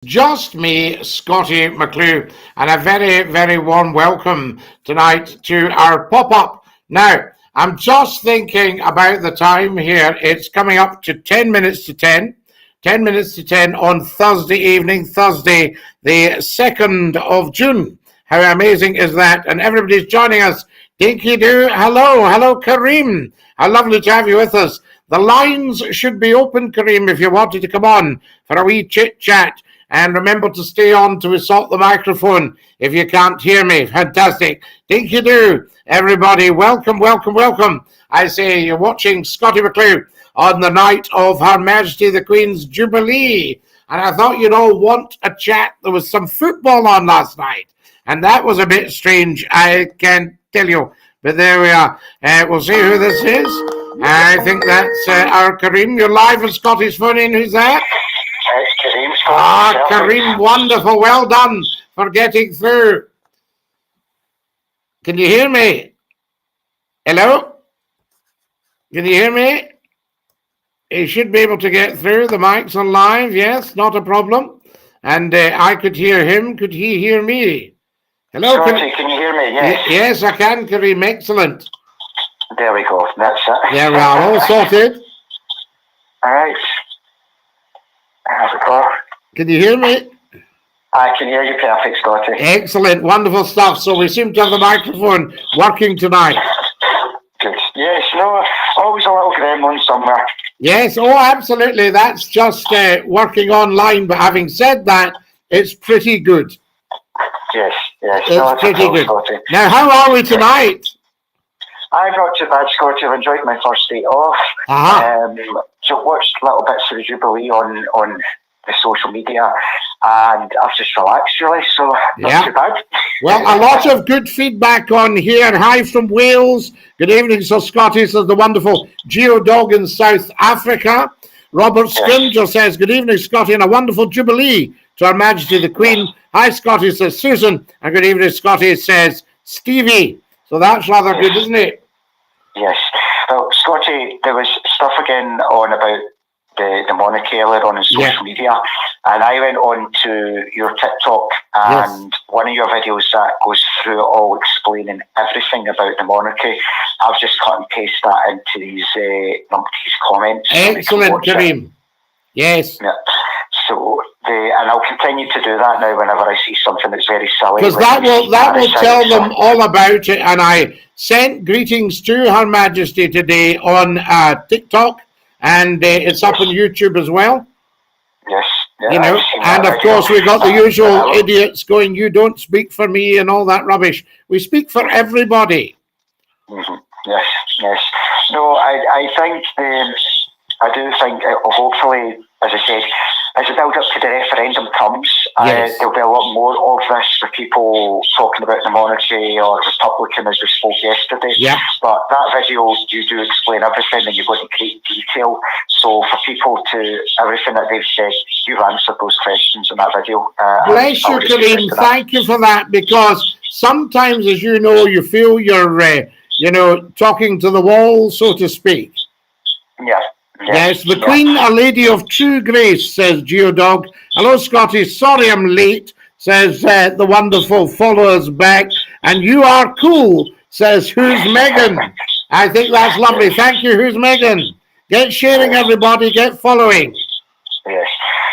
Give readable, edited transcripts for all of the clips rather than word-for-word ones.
Just me, Scottie McCLUE, and a very, very warm welcome tonight to our pop-up. Now, I'm just thinking about the time here. It's coming up to 10 minutes to 10. 10 minutes to 10 on Thursday evening, Thursday, the 2nd of June. How amazing is that? And everybody's joining us. Dinky Doo, hello Kareem. How lovely to have you with us. The lines should be open, Kareem, if you wanted to come on for a wee chit-chat. And remember to stay on to assault the microphone if you can't hear me. Fantastic. Dinky Doo, everybody. Welcome. I say you're watching Scottie McCLUE on the night of Her Majesty the Queen's Jubilee. And I thought you'd all want a chat. There was some football on last night. And that was a bit strange, I can tell you. But there we are. We'll see who this is. I think that's our Kareem. You're live on Scottie's phone in. Who's that? It's Kareem. Kareem, wonderful. Well done for getting through. Can you hear me? Hello? Can you hear me? You should be able to get through. The mic's on live. Yes, not a problem. And I could hear him. Could he hear me? Hello? Scottie, can you hear me? Yes. Yes, I can, Kareem. Excellent. There we go. That's it. Yeah, we are all sorted. All right. How's it going? Can you hear me? I can hear you perfect, Scottie. Excellent, wonderful stuff. So we seem to have the microphone working tonight. Good. Yes, no, always a little gremlin somewhere. Yes, oh, absolutely. That's just working online. But having said that, it's pretty good. Yes. It's no, pretty good. Scottie. Now, how are we tonight? I'm not too bad, Scottie. I've enjoyed my first day off. So watched little bits of the Jubilee on the social media, and I've just relaxed really, so not too bad. Well, a lot of good feedback on here. Hi from Wales. Good evening, Sir Scottie, says the wonderful Geodog in South Africa. Robert Scrimger says, good evening, Scottie, and a wonderful Jubilee to Her Majesty the Queen. Hi, Scottie, says Susan, and good evening, Scottie, says Stevie. So that's rather good, isn't it? Yes. Well, Scottie, there was stuff again on about the monarchy earlier on social media, and I went on to your TikTok, and one of your videos that goes through it all, explaining everything about the monarchy. I've just cut and pasted that into these comments. Excellent, Kareem. Yes. Yeah. So and I'll continue to do that now whenever I see something that's very silly. Because that will tell them all about it. And I sent greetings to Her Majesty today on TikTok, and it's up on YouTube as well. Yes. Yeah, you know, and of course we got the usual idiots going, you don't speak for me and all that rubbish. We speak for everybody. Mm-hmm. Yes. No, I think I do think hopefully, as I said, as the build up to the referendum comes, there'll be a lot more of this for people talking about the monarchy or Republican, as we spoke yesterday. Yeah. But that video, you do explain everything and you go into great detail. So for people to, everything that they've said, you've answered those questions in that video. Bless you, Kareem. Thank you for that, because sometimes, as you know, you feel you're, talking to the wall, so to speak. Yeah. Yes, the Queen, a lady of true grace, says Geodog. Hello, Scottie. Sorry I'm late, says the wonderful followers back. And you are cool, says Who's Megan. I think that's lovely. Thank you, Who's Megan. Get sharing, everybody. Get following. Yes.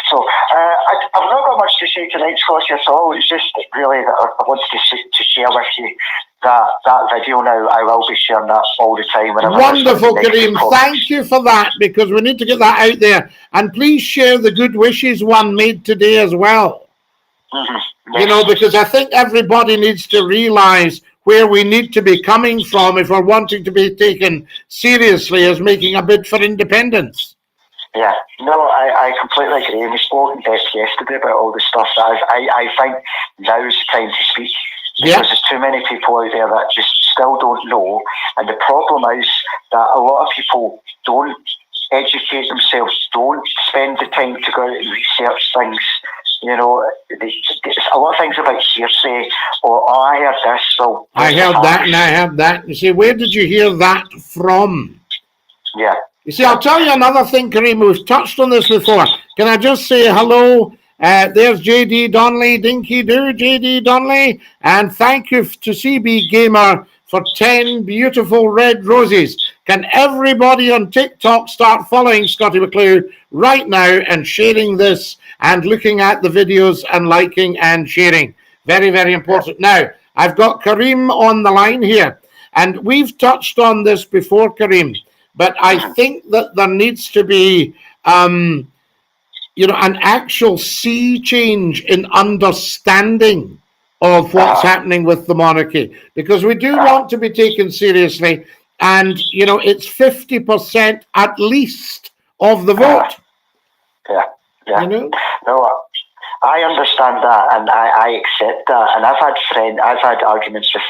So I've not got much to say tonight, Scottie, at all. It's just really that I wanted to share with you that video now. I will be sharing that all the time. Wonderful, Kareem. Thank you for that, because we need to get that out there. And please share the good wishes one made today as well. Mm-hmm. Yes. Because I think everybody needs to realise where we need to be coming from if we're wanting to be taken seriously as making a bid for independence. Yeah, no, I completely agree. And we spoke in depth yesterday about all the stuff that I think now's the time to speak. Because there's too many people out there that just still don't know. And the problem is that a lot of people don't educate themselves, don't spend the time to go out and research things. A lot of things about hearsay, or I heard this. So I heard that and I heard that. You see, where did you hear that from? Yeah. You see, I'll tell you another thing, Kareem. We've touched on this before. Can I just say hello There's JD Donnelly, Dinky Doo, JD Donnelly, and thank you to CB Gamer for 10 beautiful red roses. Can everybody on TikTok start following Scottie McCLUE right now and sharing this and looking at the videos and liking and sharing? Very, very important. Now, I've got Kareem on the line here, and we've touched on this before, Kareem, but I think that there needs to be an actual sea change in understanding of what's happening with the monarchy, because we do want to be taken seriously, and it's 50% at least of the vote. Yeah. No, I understand that, and I accept that, and I've had arguments with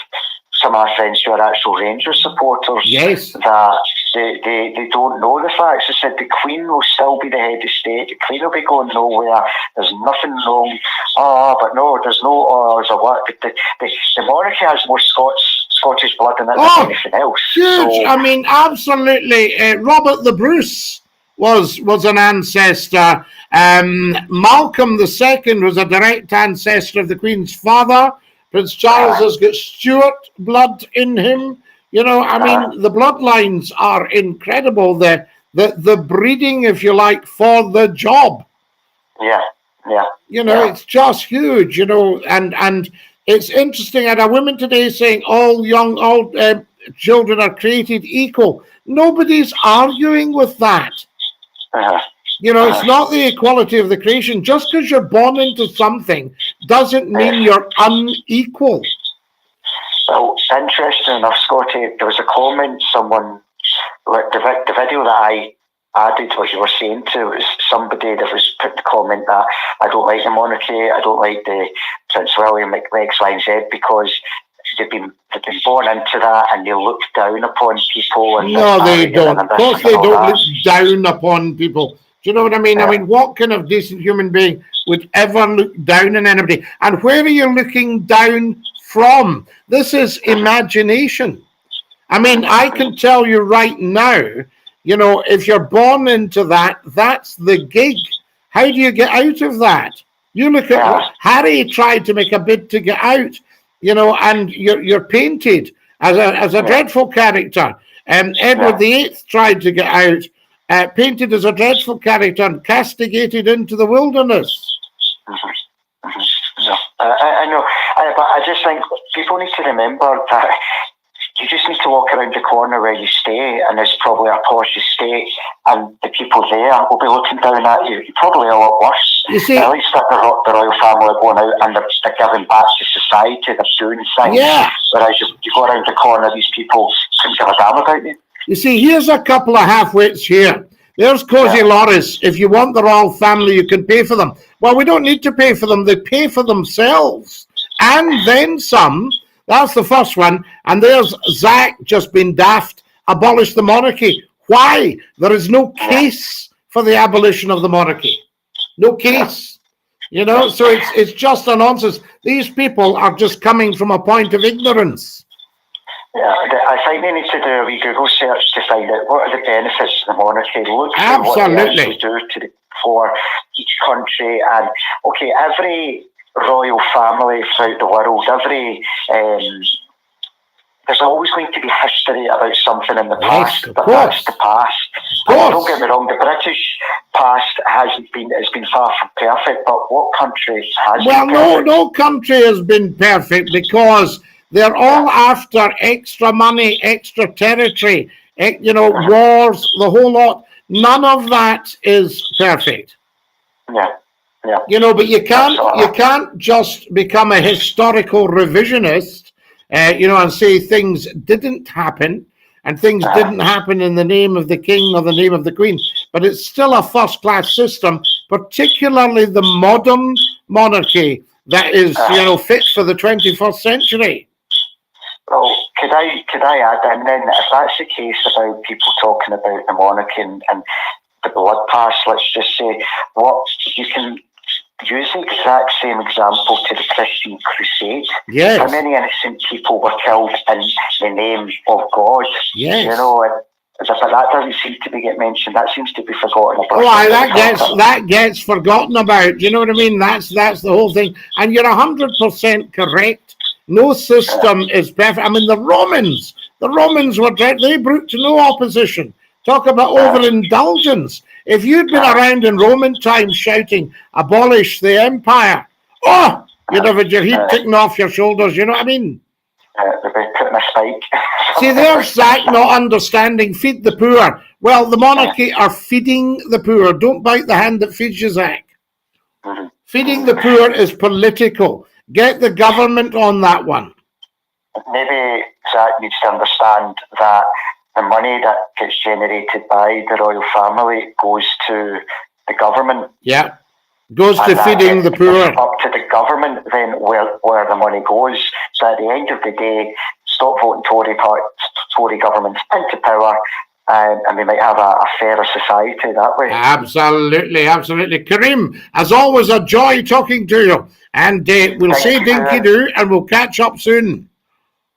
some of my friends who are actual Rangers supporters. Yes. That they don't know the facts. They said the Queen will still be the head of state. The Queen will be going nowhere. There's nothing wrong. But no, there's no or what. But the monarchy has more Scottish blood in it than anything else. Huge. So, I mean, absolutely. Robert the Bruce was an ancestor. Malcolm II was a direct ancestor of the Queen's father. Prince Charles has got Stuart blood in him. I mean, the bloodlines are incredible. The breeding, if you like, for the job. Yeah. It's just huge, and it's interesting. I had a woman today saying all children are created equal. Nobody's arguing with that. It's not the equality of the creation. Just because you're born into something doesn't mean you're unequal. Well, interesting enough, Scottie, there was a comment the video that I added what you were saying to was somebody that was put the comment that I don't like the monarchy, I don't like the Prince William, X, Y, and Z, because they've been born into that and they look down upon people. And no, they don't. Of course they don't look down upon people. Do you know what I mean? I mean, what kind of decent human being would ever look down on anybody? And where are you looking down from? This is imagination. I mean, I can tell you right now, if you're born into that, that's the gig. How do you get out of that? You look at Harry tried to make a bid to get out, and you're painted as a dreadful character. Edward VIII tried to get out, painted as a dreadful character and castigated into the wilderness. I know, but I just think people need to remember that you just need to walk around the corner where you stay, and there's probably a posh estate, and the people there will be looking down at you. You're probably a lot worse. You see, at least the royal family are going out and they're giving back to society, they're doing things. Yeah. Whereas you go around the corner, these people couldn't give a damn about you. You see, here's a couple of half-wits here. There's Cozy Loris. If you want the royal family, you can pay for them. Well, we don't need to pay for them. They pay for themselves. And then some. That's the first one. And there's Zach, just been daft, abolish the monarchy. Why? There is no case for the abolition of the monarchy. No case. So it's just a nonsense. These people are just coming from a point of ignorance. Yeah, I think they need to do a wee Google search to find out what are the benefits of the monarchy. Look at what they actually do for each country. And okay, every royal family throughout the world, there's always going to be history about something in the past, but that's the past. And don't get me wrong, the British past has been far from perfect, but what country has been perfect? No country has been perfect, because they're all after extra money, extra territory, wars, the whole lot. None of that is perfect. Yeah. But you can't just become a historical revisionist, and say things didn't happen, and things didn't happen in the name of the king or the name of the queen. But it's still a first-class system, particularly the modern monarchy that is, fit for the 21st century. Well, could I add in then, if that's the case about people talking about the monarchy and the blood pass, let's just say, what you can use the exact same example to the Christian Crusade. Yes. How many innocent people were killed in the name of God? Yes. But that doesn't seem to be get mentioned. That seems to be forgotten about. That gets forgotten about. You know what I mean? That's the whole thing. And you're 100% correct. No system is perfect. I mean, the Romans were they brought to no opposition. Talk about overindulgence. If you'd been around in Roman times shouting, abolish the empire, you'd have had your heat taken off your shoulders. You know what I mean? They'd be putting a spike. See, there's that not understanding. Feed the poor. Well, the monarchy are feeding the poor. Don't bite the hand that feeds you, Zach. Mm-hmm. Feeding the poor is political. Get the government on that one. Maybe Zach needs to understand that the money that gets generated by the royal family goes to the government. Yeah. Goes to feeding the poor. It's up to the government then where the money goes. So at the end of the day, stop voting Tory governments into power, and we might have a fairer society that way. Absolutely. Kareem, as always, a joy talking to you. And we'll say dinky do, and we'll catch up soon.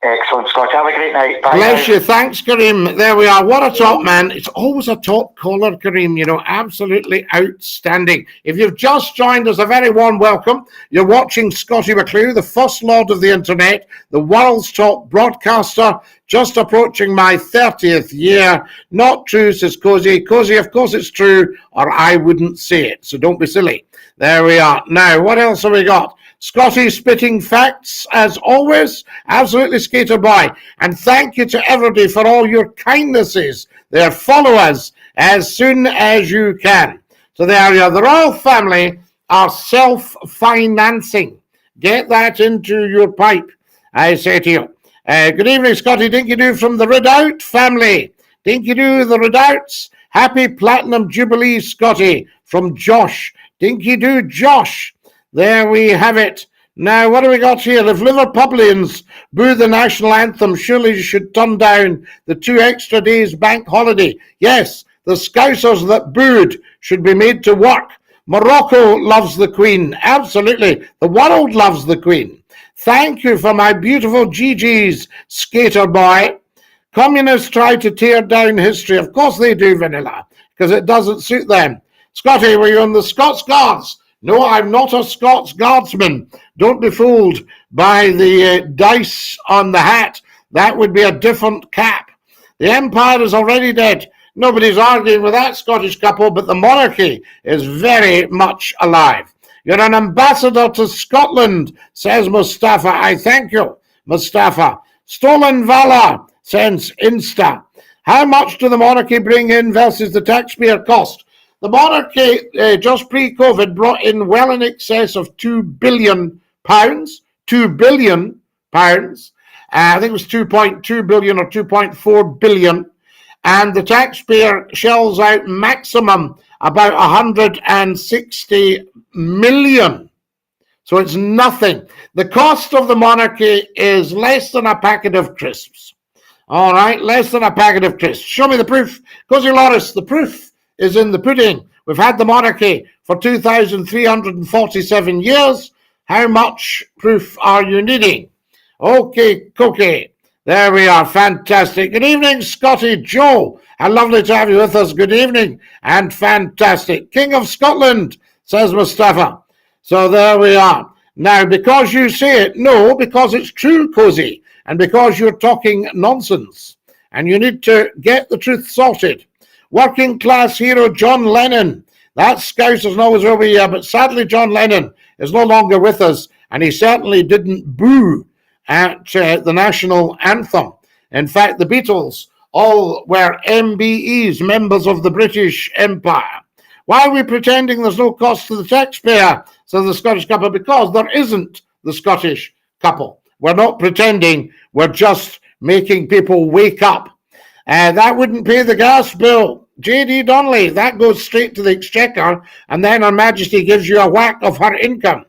Excellent, Scott. Have a great night. Bye. Bless you. Thanks, Kareem. There we are. What a top man. It's always a top caller, Kareem. You know, absolutely outstanding. If you've just joined us, a very warm welcome. You're watching Scottie McCLUE, the first lord of the internet, the world's top broadcaster, just approaching my 30th year. Not true, says Cozy. Cozy, of course it's true, or I wouldn't say it. So don't be silly. There we are. Now, what else have we got? Scottie spitting facts, as always. Absolutely, Skater Boy. And thank you to everybody for all your kindnesses. There, follow us as soon as you can. So there you are. The royal family are self-financing. Get that into your pipe, I say to you. Good evening, Scottie. Dinky-doo from the Redoubt family. Dinky-doo, the Redouts. Happy Platinum Jubilee, Scottie, from Josh. Dinky-doo, Josh. There we have it. Now, what do we got here? If Liverpudlians boo the national anthem, surely you should turn down the 2 extra days bank holiday. Yes, the Scousers that booed should be made to work. Morocco loves the Queen. Absolutely. The world loves the Queen. Thank you for my beautiful GGs, Skater Boy. Communists try to tear down history. Of course they do, Vanilla, because it doesn't suit them. Scottie, were you on the Scots Guards? No, I'm not a Scots Guardsman. Don't be fooled by the dice on the hat. That would be a different cap. The empire is already dead. Nobody's arguing with that, Scottish couple, but the monarchy is very much alive. You're an ambassador to Scotland, says Mustafa. I thank you, Mustafa. Stolen valor, sends Insta. How much do the monarchy bring in versus the taxpayer cost? The monarchy, just pre-COVID, brought in well in excess of £2 billion. £2 billion. I think it was 2.2 billion or 2.4 billion. And the taxpayer shells out maximum about 160 million. So it's nothing. The cost of the monarchy is less than a packet of crisps. All right, less than a packet of crisps. Show me the proof. Cozy Loris, the proof is in the pudding. We've had the monarchy for 2,347 years. How much proof are you needing? Okay, Cookie. There we are. Fantastic. Good evening, Scottie Joe. How lovely to have you with us. Good evening. And fantastic. King of Scotland, says Mustafa. So there we are. Now, because you say it, no, because it's true, Cozy, and because you're talking nonsense. And you need to get the truth sorted. Working class hero John Lennon. That Scousers always will be here, but sadly John Lennon is no longer with us, and he certainly didn't boo at the national anthem. In fact, the Beatles all were MBEs, members of the British Empire. Why are we pretending there's no cost to the taxpayer, says the Scottish couple? Because there isn't the Scottish couple. We're not pretending, we're just making people wake up. That wouldn't pay the gas bill. J.D. Donnelly, that goes straight to the Exchequer, and then Her Majesty gives you a whack of her income.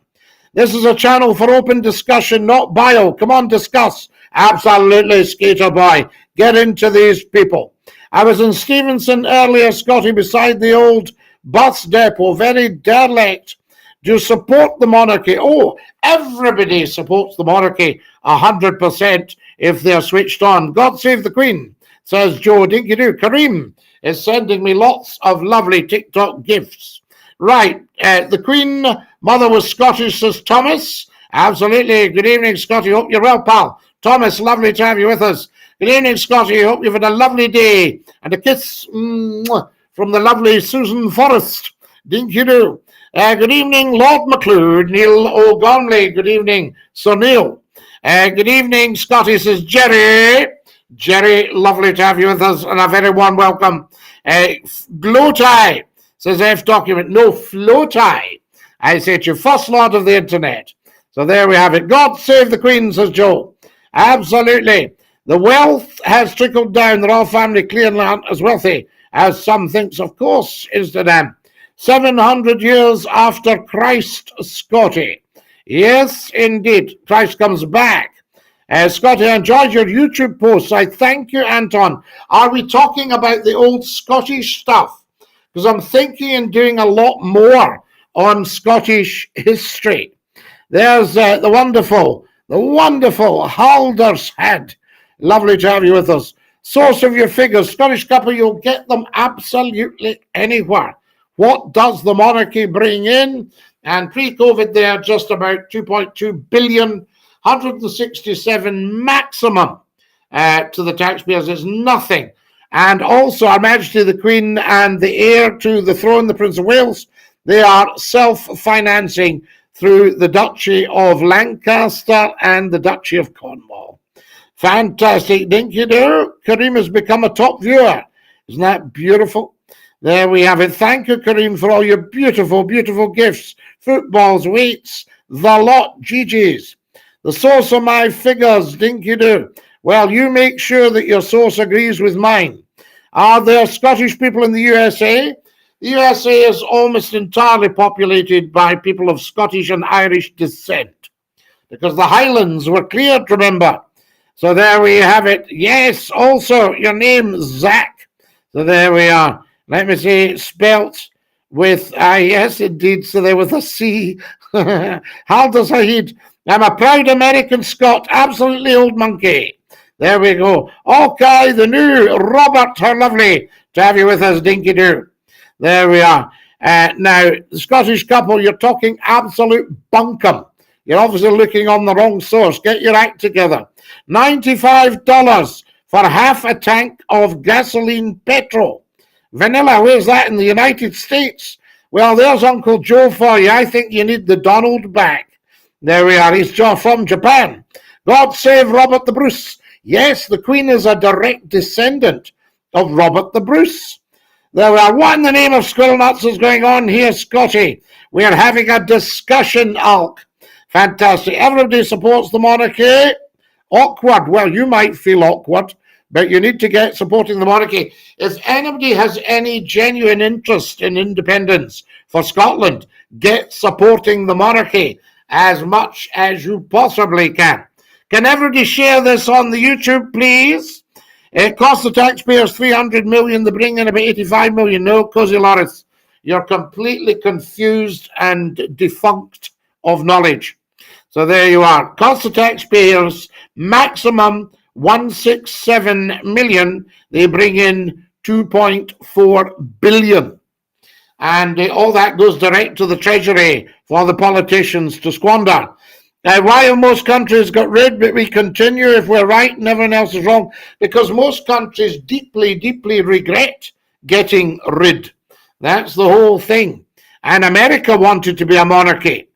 This is a channel for open discussion, not bio. Come on, discuss. Absolutely, Skater Boy. Get into these people. I was in Stevenson earlier, Scottie, beside the old bus depot, very derelict. Do you support the monarchy? Oh, everybody supports the monarchy 100% if they're switched on. God save the Queen, says Joe. Dinky do. Kareem is sending me lots of lovely TikTok gifts. Right, the Queen Mother was Scottish, says Thomas. Absolutely. Good evening, Scottie. Hope you're well, pal. Thomas, lovely to have you with us. Good evening, Scottie. Hope you've had a lovely day. And a kiss from the lovely Susan Forrest. Dinky do. Good evening, Lord McCLUE, Neil O'Gonley. Good evening, Sir Neil. Good evening, Scottie, says Jerry. Jerry, lovely to have you with us, and a very warm welcome. Glowtie, says F document. No, Flowtie. I say to you, First Lord of the Internet. So there we have it. God save the Queen, says Joe. Absolutely. The wealth has trickled down. The royal family clearly aren't as wealthy as some thinks. Of course, is to them. 700 years after Christ, Scottie. Yes, indeed. Christ comes back. Scottie, I enjoyed your YouTube posts. I thank you, Anton. Are we talking about the old Scottish stuff? Because I'm thinking and doing a lot more on Scottish history. There's the wonderful Halder's Head. Lovely to have you with us. Source of your figures. Scottish couple, you'll get them absolutely anywhere. What does the monarchy bring in? And pre-COVID, they're just about 2.2 billion, 167 maximum to the taxpayers. Is nothing. And also, Her Majesty the Queen and the heir to the throne, the Prince of Wales, they are self-financing through the Duchy of Lancaster and the Duchy of Cornwall. Fantastic. Dinky do. Kareem has become a top viewer. Isn't that beautiful? There we have it. Thank you, Kareem, for all your beautiful, beautiful gifts. Footballs, weights, the lot, GG's. The source of my figures, Dinky do. Well, you make sure that your source agrees with mine. Are there Scottish people in the USA? The USA is almost entirely populated by people of Scottish and Irish descent because the Highlands were cleared, remember. So there we have it. Yes, also your name, Zach. So there we are. Let me see, spelt with, yes, indeed, so there with a C. Halder Saeed. I'm a proud American Scot, absolutely old monkey. There we go. Okay, the new Robert, how lovely to have you with us, Dinky Doo. There we are. Now, the Scottish couple, you're talking absolute bunkum. You're obviously looking on the wrong source. Get your act together. $95 for half a tank of gasoline petrol. Vanilla, where's that in the United States? Well, there's Uncle Joe for you. I think you need the Donald back. There we are. He's from Japan. God save Robert the Bruce. Yes, the Queen is a direct descendant of Robert the Bruce. There we are. What in the name of squirrel nuts is going on here, Scottie? We're having a discussion, Alk. Fantastic. Everybody supports the monarchy. Awkward. Well, you might feel awkward, but you need to get supporting the monarchy. If anybody has any genuine interest in independence for Scotland, get supporting the monarchy as much as you possibly can. Can everybody share this on the YouTube, please? It costs the taxpayers $300 million. They bring in about $85 million. No, Cozy Loris, you're completely confused and defunct of knowledge. So there you are. Cost the taxpayers maximum $167 million. They bring in $2.4 billion. And all that goes direct to the treasury for the politicians to squander. Why have most countries got rid, but we continue if we're right and everyone else is wrong? Because most countries deeply, deeply regret getting rid. That's the whole thing. And America wanted to be a monarchy.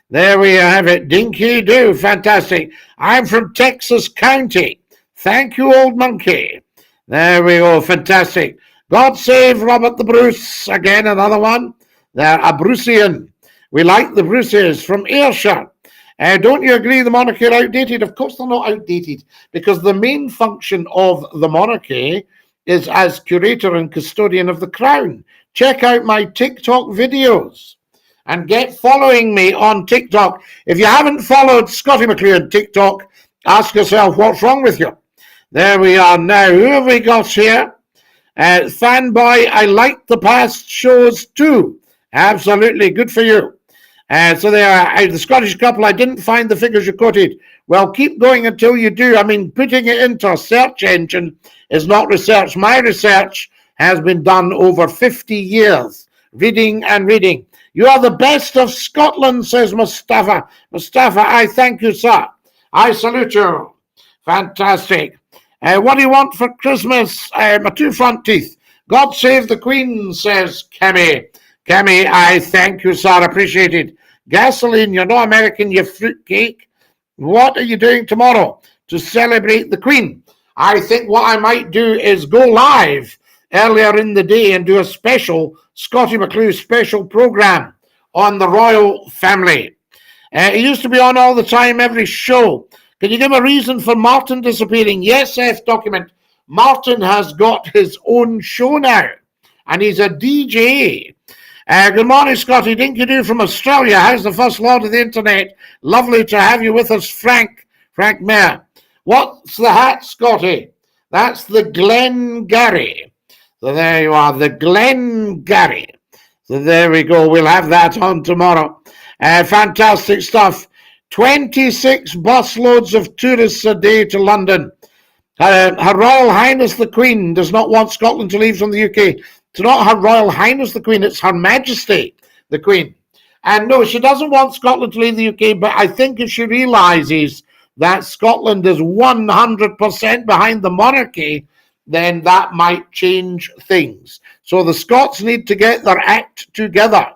There we have it. Dinky do. Fantastic. I'm from Texas County. Thank you, old monkey. There we go. Fantastic. God save Robert the Bruce. Again, another one. They're a Brucean. We like the Bruces from Ayrshire. Don't you agree the monarchy are outdated? Of course they're not outdated, because the main function of the monarchy is as curator and custodian of the crown. Check out my TikTok videos and get following me on TikTok. If you haven't followed Scottie McCLUE on TikTok, ask yourself what's wrong with you. There we are now. Who have we got here? Fanboy, I like the past shows too. Absolutely, good for you. So they are the Scottish couple. I didn't find the figures you quoted. Well, keep going until you do. I mean, putting it into a search engine is not research. My research has been done over 50 years, reading and reading. You are the best of Scotland, says Mustafa. Mustafa, I thank you, sir. I salute you. Fantastic. What do you want for Christmas? My two front teeth. God save the Queen, says Kemi. Kemi, I thank you, sir. Appreciated. Gasoline, you're no American, you fruitcake. What are you doing tomorrow to celebrate the Queen? I think what I might do is go live earlier in the day and do a special Scottie McClue special program on the royal family. He used to be on all the time, every show. Can you give a reason for Martin disappearing? Yes, F document. Martin has got his own show now, and he's a DJ. Good morning, Scottie. Dinky Doo from Australia. How's the First Lord of the Internet? Lovely to have you with us, Frank Mayer. What's the hat, Scottie? That's the Glengarry. So there you are, the Glengarry. So there we go. We'll have that on tomorrow. Fantastic stuff. 26 busloads of tourists a day to London. Her Royal Highness the Queen does not want Scotland to leave from the UK. It's not Her Royal Highness the Queen, it's Her Majesty the Queen. And no, she doesn't want Scotland to leave the UK, but I think if she realises that Scotland is 100% behind the monarchy, then that might change things. So the Scots need to get their act together.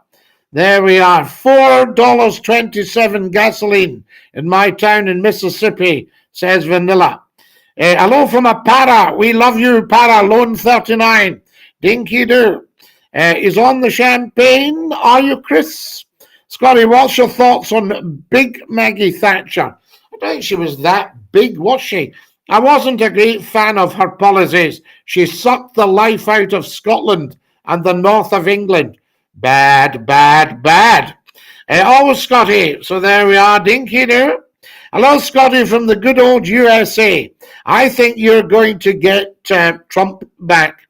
There we are, $4.27 gasoline in my town in Mississippi, says Vanilla. Hello from a Para. We love you, Para, Lone 39. Dinky Doo. Is on the champagne, are you, Chris? Scottie, what's your thoughts on Big Maggie Thatcher? I don't think she was that big, was she? I wasn't a great fan of her policies. She sucked the life out of Scotland and the north of England. Bad, bad, bad. Always Scottie. So there we are, Dinky Doo. Hello, Scottie from the good old USA. I think you're going to get Trump back.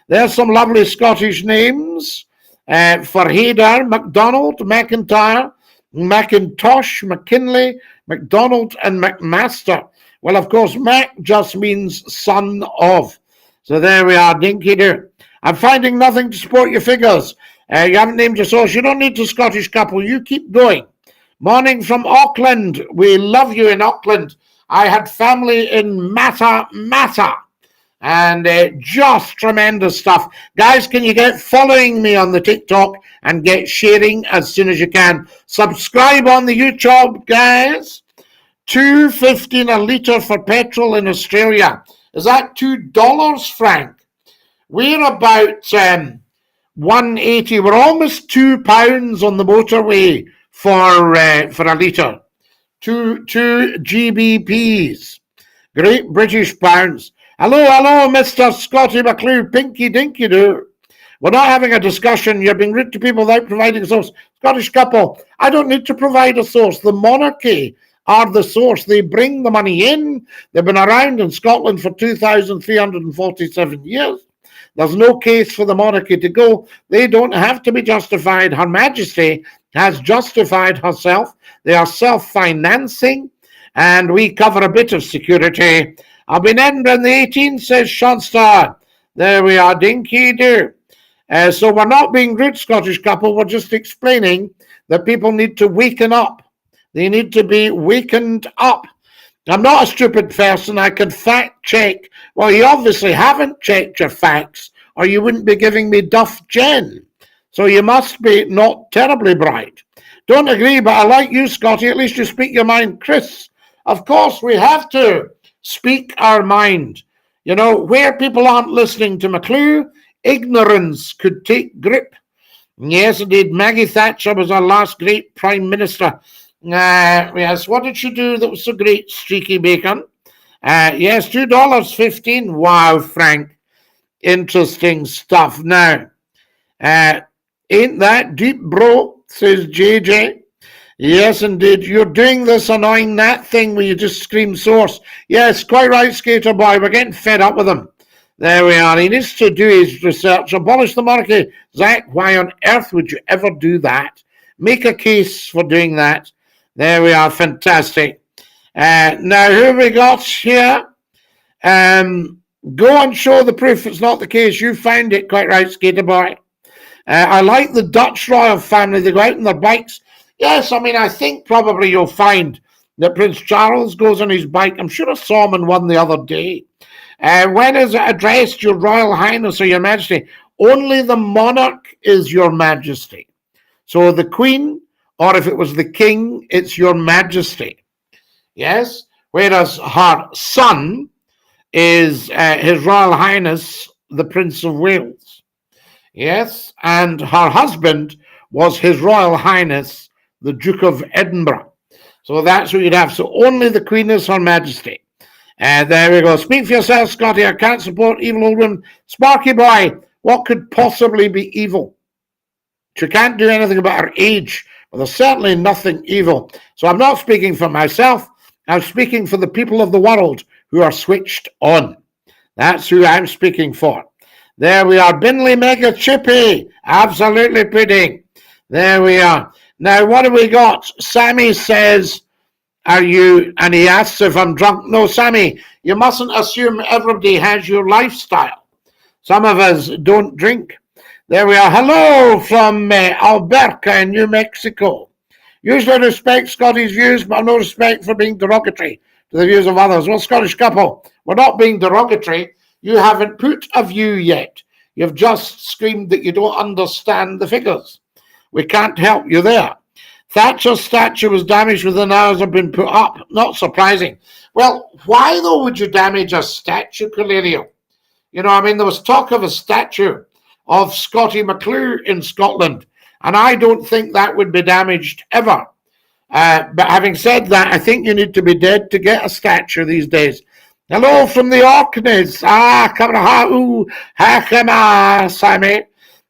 There's some lovely Scottish names for Hader, MacDonald, McIntyre, Macintosh, McKinley, MacDonald, and McMaster. Well, of course, Mac just means son of. So there we are, Dinky Doo. I'm finding nothing to support your figures. You haven't named your source. You don't need to, Scottish couple. You keep going. Morning from Auckland. We love you in Auckland. I had family in Matta. And just tremendous stuff. Guys, can you get following me on the TikTok and get sharing as soon as you can? Subscribe on the YouTube, guys. $2.15 a litre for petrol in Australia. Is that $2, Frank? We're about $1.80. We're almost £2 on the motorway for a litre. Two GBPs. Great British pounds. Hello, Mr. Scottie McClue, Pinky Dinky Doo. We're not having a discussion. You're being rude to people without providing a source. Scottish couple, I don't need to provide a source. The monarchy are the source. They bring the money in. They've been around in Scotland for 2,347 years. There's no case for the monarchy to go. They don't have to be justified. Her Majesty has justified herself. They are self-financing, and we cover a bit of security. I'll be in Edinburgh in the 18th, says Seanstar. There we are, Dinky Doo. So we're not being rude, Scottish couple. We're just explaining that people need to waken up. They need to be wakened up. I'm not a stupid person. I can fact check. Well, you obviously haven't checked your facts, or you wouldn't be giving me Duff Jen. So you must be not terribly bright. Don't agree, but I like you, Scottie. At least you speak your mind. Chris, of course we have to speak our mind. You know, where people aren't listening to McClue, ignorance could take grip. Yes, indeed. Maggie Thatcher was our last great Prime Minister. Yes, what did she do that was so great, Streaky Bacon? Yes, $2.15. Wow, Frank. Interesting stuff. Now, ain't that deep, bro, says JJ. Yes, indeed. You're doing this annoying Nat thing where you just scream source. Yes, quite right, Skater Boy. We're getting fed up with him. There we are. He needs to do his research. Abolish the monarchy. Zach, why on earth would you ever do that? Make a case for doing that. There we are. Fantastic. Now, who have we got here? Go and show the proof it's not the case. You found it quite right, Skater Boy. I like the Dutch royal family. They go out on their bikes. Yes, I mean, I think probably you'll find that Prince Charles goes on his bike. I'm sure I saw him on one the other day. When is it addressed, Your Royal Highness or Your Majesty? Only the monarch is Your Majesty. So the Queen, or if it was the King, it's Your Majesty. Yes? Whereas her son is His Royal Highness, the Prince of Wales. Yes? And her husband was His Royal Highness, the Duke of Edinburgh. So that's what you'd have. So only the Queen is Her Majesty. There we go. Speak for yourself, Scottie. I can't support evil old women. Sparky Boy, what could possibly be evil? She can't do anything about her age, but there's certainly nothing evil. So I'm not speaking for myself. I'm speaking for the people of the world who are switched on. That's who I'm speaking for. There we are. Binley Mega Chippy. Absolutely pudding. There we are. Now, what have we got? Sammy says, are you, and he asks if I'm drunk. No, Sammy, you mustn't assume everybody has your lifestyle. Some of us don't drink. There we are. Hello from Alberta in New Mexico. Usually respect Scottie's views, but no respect for being derogatory to the views of others. Well, Scottish couple, we're not being derogatory. You haven't put a view yet. You've just screamed that you don't understand the figures. We can't help you there. Thatcher's statue was damaged within hours of being put up. Not surprising. Well, why, though, would you damage a statue, Calerio? You know, I mean, there was talk of a statue of Scottie McCLUE in Scotland, and I don't think that would be damaged ever. But having said that, I think you need to be dead to get a statue these days. Hello from the Orkneys. Sammy.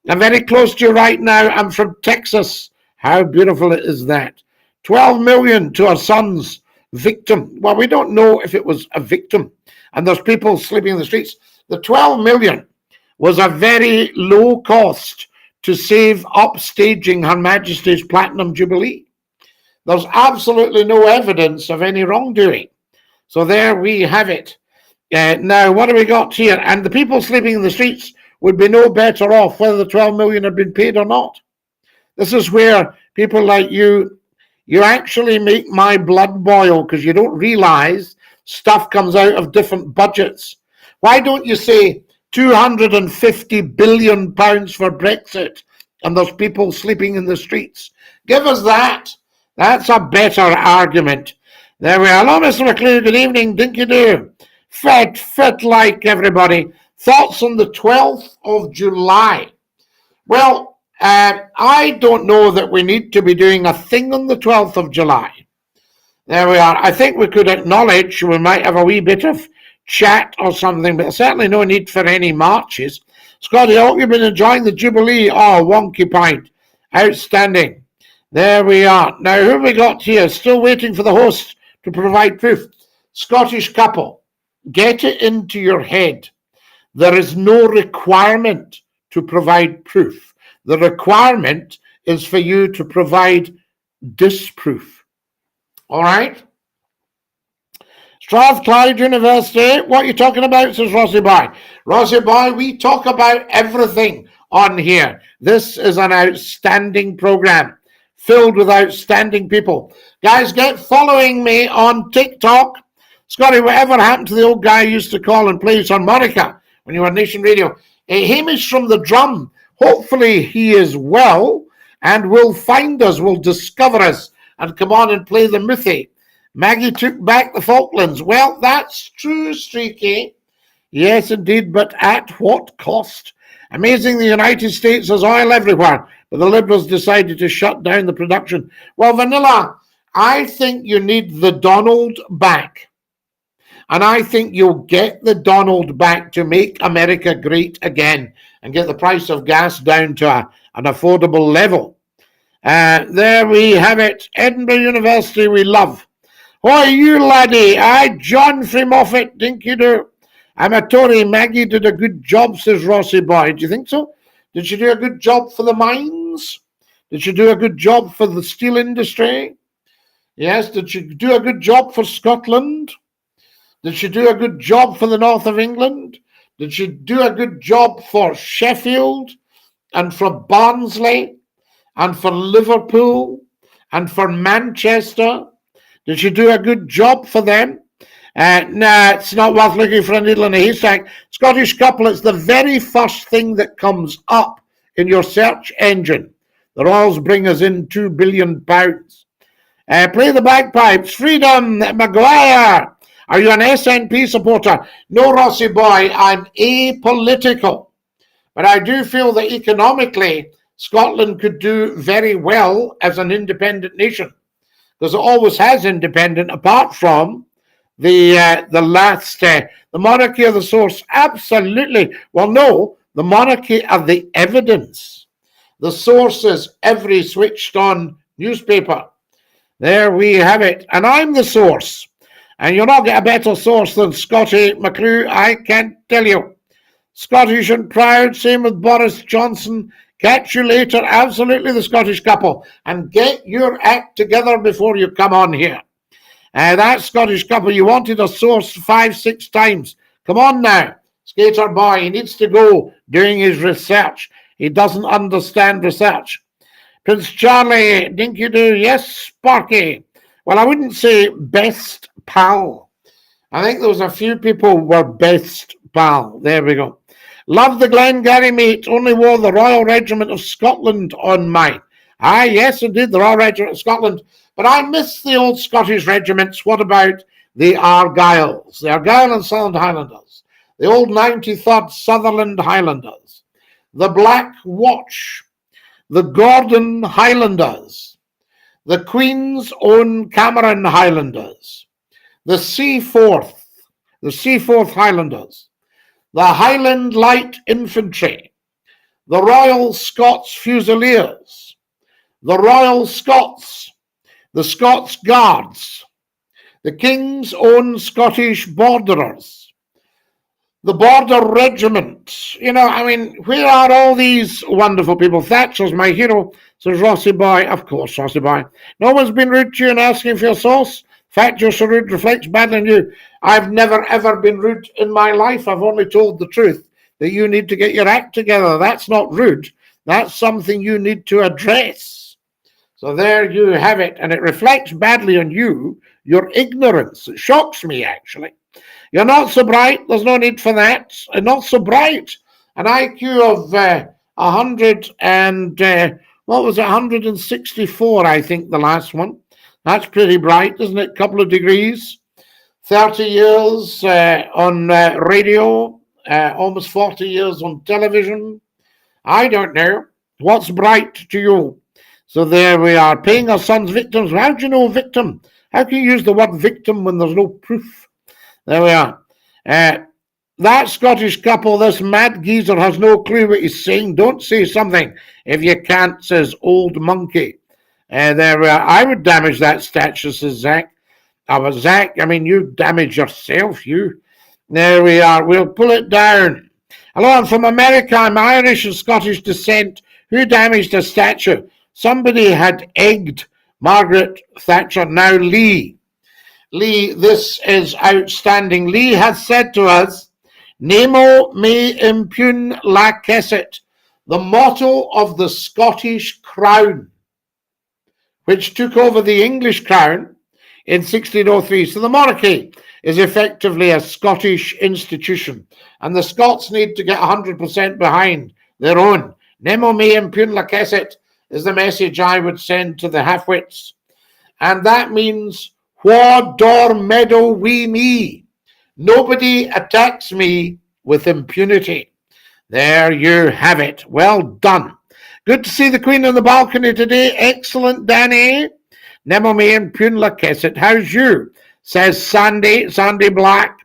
I'm very close to you right now. I'm from Texas. How beautiful is that? 12 million to our son's victim. Well, we don't know if it was a victim, and there's people sleeping in the streets. The 12 million was a very low cost to save upstaging Her Majesty's Platinum Jubilee. There's absolutely no evidence of any wrongdoing. So there we have it. Now, what have we got here? And the people sleeping in the streets would be no better off whether the 12 million had been paid or not. This is where people like you actually make my blood boil, because you don't realize stuff comes out of different budgets. Why don't you say £250 billion for Brexit and there's people sleeping in the streets? Give us that. That's a better argument. There we are. Hello, Mr. McCLUE. Good evening. Dinky do. Fit like everybody. Thoughts on the 12th of July? Well, I don't know that we need to be doing a thing on the 12th of July. There we are. I think we could acknowledge we might have a wee bit of chat or something, but certainly no need for any marches. Scottie, I hope you've been enjoying the Jubilee. Oh, wonky pint. Outstanding. There we are. Now, who have we got here? Still waiting for the host to provide proof. Scottish couple, get it into your head. There is no requirement to provide proof. The requirement is for you to provide disproof. All right? Strathclyde University, what are you talking about, says Rossi Boy. Rossi Boy, we talk about everything on here. This is an outstanding program filled with outstanding people. Guys, get following me on TikTok. Scottie, whatever happened to the old guy you used to call and play his harmonica when you were on Nation Radio? Hamish from the Drum, hopefully he is well and will find us, will discover us and come on and play the Mythy. Maggie took back the Falklands. Well, that's true, Streaky. Yes, indeed, but at what cost? Amazing the United States has oil everywhere, but the Liberals decided to shut down the production. Well, Vanilla, I think you need the Donald back. And I think you'll get the Donald back to make America great again and get the price of gas down to an affordable level. There we have it. Edinburgh University we love. Why, you laddie? John from Moffat, dinky do. I'm a Tory. Maggie did a good job, says Rossi Boy. Do you think so? Did she do a good job for the mines? Did she do a good job for the steel industry? Yes. Did she do a good job for Scotland? Did she do a good job for the north of England? Did she do a good job for Sheffield and for Barnsley and for Liverpool and for Manchester? Did she do a good job for them? Nah, it's not worth looking for a needle in a haystack. Scottish couple, it's the very first thing that comes up in your search engine. The Royals bring us in £2 billion. Play the bagpipes. Freedom, Maguire. Are you an SNP supporter? No, Rossi boy, I'm apolitical. But I do feel that economically, Scotland could do very well as an independent nation, because it always has independent, apart from the monarchy of the source. Absolutely. Well, no, the monarchy of the evidence. The source is every switched on newspaper. There we have it. And I'm the source. And you'll not get a better source than Scottie McCLUE, I can tell you. Scottish and proud, same with Boris Johnson. Catch you later. Absolutely, the Scottish couple. And get your act together before you come on here. That Scottish couple, you wanted a source 5-6 times. Come on now. Skater boy, he needs to go doing his research. He doesn't understand research. Prince Charlie, dinky do, yes, Sparky. Well, I wouldn't say best pal. I think there was a few people were best pal. There we go. Love the Glengarry mate. Only wore the Royal Regiment of Scotland on mine. Ah, yes, indeed, the Royal Regiment of Scotland. But I miss the old Scottish regiments. What about the Argylls? The Argyll and Sutherland Highlanders. The old 93rd Sutherland Highlanders. The Black Watch. The Gordon Highlanders. The Queen's Own Cameron Highlanders. The Seaforth Highlanders. The Highland Light Infantry. The Royal Scots Fusiliers. The Royal Scots. The Scots Guards, the King's Own Scottish Borderers, the Border Regiment. You know, I mean, where are all these wonderful people? Thatcher's my hero, says Rossi boy. Of course, Rossi boy. No one's been rude to you and asking for your sauce. Fact you're so rude reflects badly on you. I've never, ever been rude in my life. I've only told the truth, that you need to get your act together. That's not rude. That's something you need to address. So there you have it, and it reflects badly on you, your ignorance. It shocks me, actually. You're not so bright. There's no need for that. And not so bright. An IQ of 100 and, 164, I think, the last one. That's pretty bright, isn't it? Couple of degrees. 30 years on radio, almost 40 years on television. I don't know. What's bright to you? So there we are, paying our sons victims. How do you know victim? How can you use the word victim when there's no proof? There we are. That Scottish couple, this mad geezer, has no clue what he's saying. Don't say something if you can't, says old monkey. There we are. I would damage that statue, says Zach. Zach, I mean, you damage yourself, you. There we are. We'll pull it down. Hello, I'm from America. I'm Irish and Scottish descent. Who damaged a statue? Somebody had egged Margaret Thatcher, now Lee. Lee, this is outstanding. Lee has said to us, Nemo me impugn lacessit, the motto of the Scottish crown, which took over the English crown in 1603. So the monarchy is effectively a Scottish institution, and the Scots need to get 100% behind their own. Nemo me impugn lacessit is the message I would send to the half-wits. And that means, wha dor meadow we me. Nobody attacks me with impunity. There you have it. Well done. Good to see the Queen on the balcony today. Excellent, Danny. Nemo me impugn lacessit. How's you? Says Sandy Black.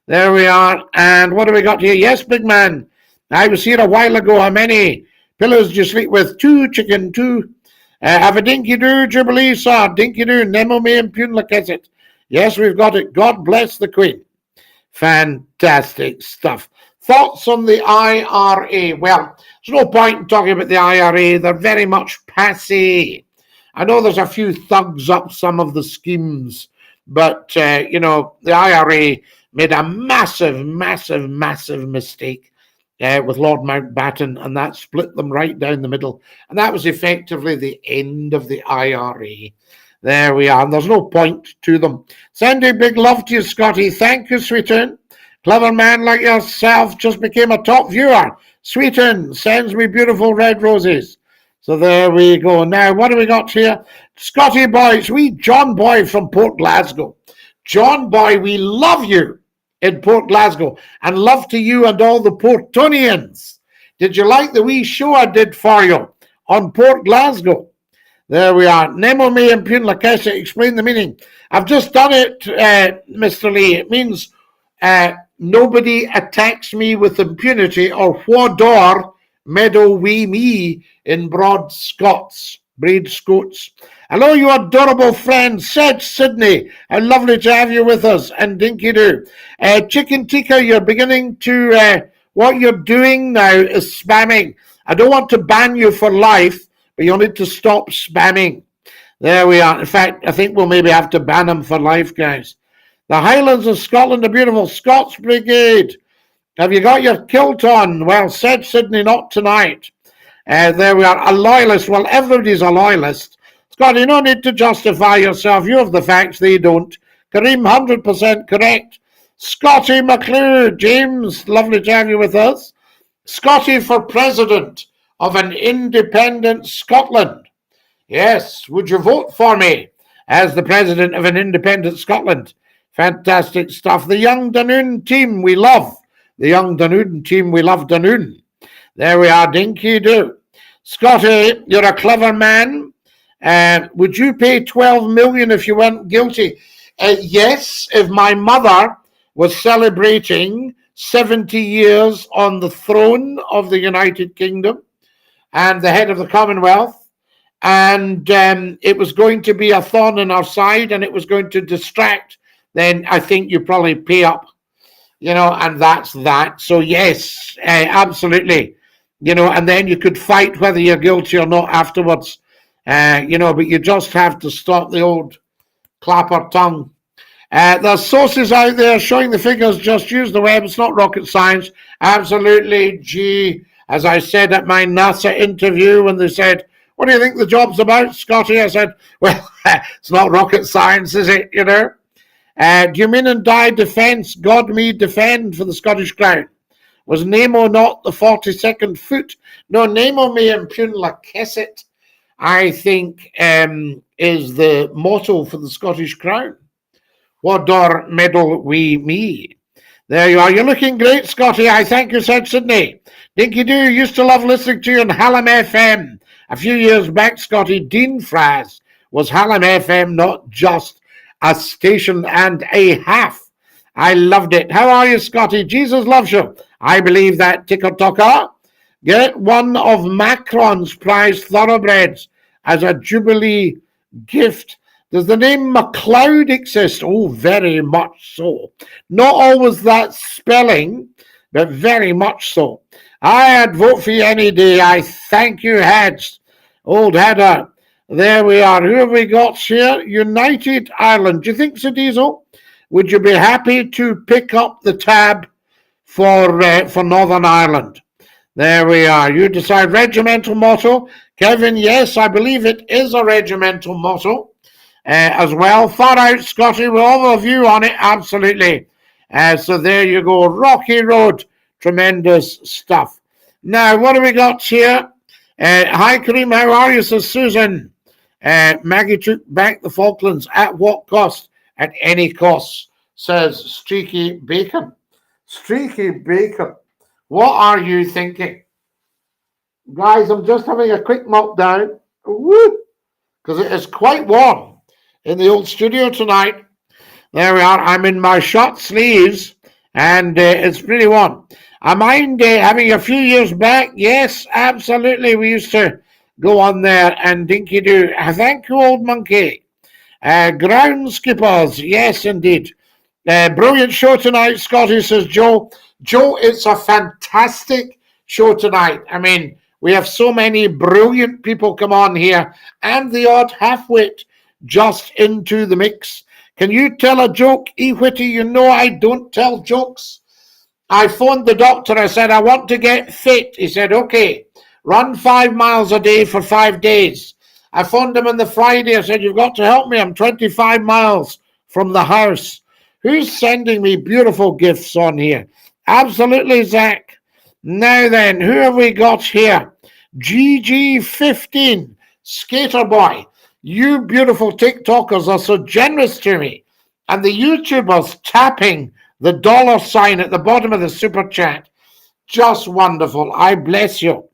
There we are. And what do we got here? Yes, big man. I was here a while ago. How many pillows do you sleep with? 2, chicken, 2. Have a dinky-doo, Jubilee, sir. Dinky-doo, Nemo me impugn lacessit. Yes, we've got it. God bless the Queen. Fantastic stuff. Thoughts on the IRA? Well, there's no point in talking about the IRA. They're very much passé. I know there's a few thugs up some of the schemes, but, the IRA made a massive, massive, massive mistake with Lord Mountbatten, and that split them right down the middle. And that was effectively the end of the IRA. There we are. And there's no point to them. Sending big love to you, Scottie. Thank you, Sweetin. Clever man like yourself just became a top viewer. Sweetin sends me beautiful red roses. So there we go. Now, what do we got here? Scottie boy, it's wee John Boy from Port Glasgow. John Boy, we love you in Port Glasgow, and love to you and all the Portonians. Did you like the wee show I did for you on Port Glasgow? There we are. Nemo me and Pune Lakesha, explain the meaning. I've just done it, Mr. Lee. It means nobody attacks me with impunity, or whodor meadow we me in broad Scots. Braid Scots. Hello, you adorable friend, Sedge Sydney. How lovely to have you with us, and dinky do. Chicken Tikka, you're beginning to, what you're doing now is spamming. I don't want to ban you for life, but you'll need to stop spamming. There we are. In fact, I think we'll maybe have to ban them for life, guys. The Highlands of Scotland, the beautiful Scots Brigade. Have you got your kilt on? Well, said Sydney, not tonight. There we are. A loyalist. Well, everybody's a loyalist. Scottie, no need to justify yourself. You have the facts, they don't. Kareem, 100% correct. Scottie McCLUE. James, lovely to have you with us. Scottie for president of an independent Scotland. Yes, would you vote for me as the president of an independent Scotland? Fantastic stuff. The young Dunoon team we love. The young Dunoon team we love Dunoon. There we are, dinky do. Scottie, you're a clever man. Would you pay 12 million if you weren't guilty? Yes, if my mother was celebrating 70 years on the throne of the United Kingdom and the head of the Commonwealth, and it was going to be a thorn in our side and it was going to distract, then I think you probably pay up, and that's that. So yes, absolutely, and then you could fight whether you're guilty or not afterwards, but you just have to stop the old clapper tongue. There's sources out there showing the figures. Just use the web. It's not rocket science. Absolutely. Gee, as I said at my NASA interview when they said, what do you think the job's about, Scottie? I said, well, it's not rocket science, is it? Do you mean and die defence, God me defend for the Scottish Crown? Was Nemo not the 42nd foot? No, Nemo me and Pune Lakesha, I think, is the motto for the Scottish Crown. Whodor medal we me. There you are. You're looking great, Scottie. I thank you, said Sydney. Dinky Doo used to love listening to you on Hallam FM. A few years back, Scottie, Dean Fraz was Hallam FM, not just a station and a half. I loved it. How are you, Scottie? Jesus loves you. I believe that. TikToker. Get one of Macron's prized thoroughbreds as a Jubilee gift. Does the name McCLUE exist? Oh, very much so. Not always that spelling, but very much so. I'd vote for you any day. I thank you, Heads. Old Header. There we are. Who have we got here? United Ireland. Do you think, Sir Diesel, would you be happy to pick up the tab for Northern Ireland? There we are. You decide. Regimental motto. Kevin, yes, I believe it is a regimental motto. As well. Far out, Scottie, with all of you on it, absolutely. So there you go. Rocky Road. Tremendous stuff. Now, what do we got here? Hi, Kareem, how are you, says Susan? Maggie took back the Falklands. At what cost? At any cost, says Streaky Bacon. Streaky Bacon. What are you thinking? Guys, I'm just having a quick meltdown. Woo! Because it is quite warm in the old studio tonight. There we are. I'm in my short sleeves and it's pretty warm. I mind having a few years back. Yes, absolutely. We used to go on there and dinky do. Thank you, old monkey. Ground skippers. Yes, indeed. Brilliant show tonight, Scottie, says Joe. Joe, it's a fantastic show tonight. I mean, we have so many brilliant people come on here and the odd half-wit just into the mix. Can you tell a joke, E. Whitty? You know I don't tell jokes. I phoned the doctor. I said, I want to get fit. He said, okay, run 5 miles a day for 5 days. I phoned him on the Friday. I said, you've got to help me. I'm 25 miles from the house. Who's sending me beautiful gifts on here? Absolutely, Zach. Now then, who have we got here? GG15, Skater Boy. You beautiful TikTokers are so generous to me. And the YouTubers tapping the $sign at the bottom of the super chat. Just wonderful. I bless you.